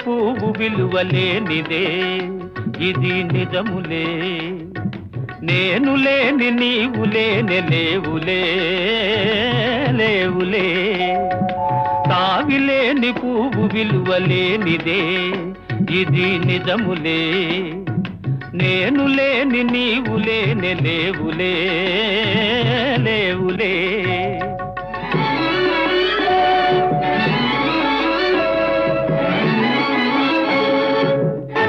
పువ్వు విలువలేనిదే ఇది నిజములే నేను లేని నీవు లేని లేవులే లేవులే తావిలేని పువ్వు విలువలేనిదే ఇది నిజములే నేను లేని నీవు లేని లేవులే లేవులే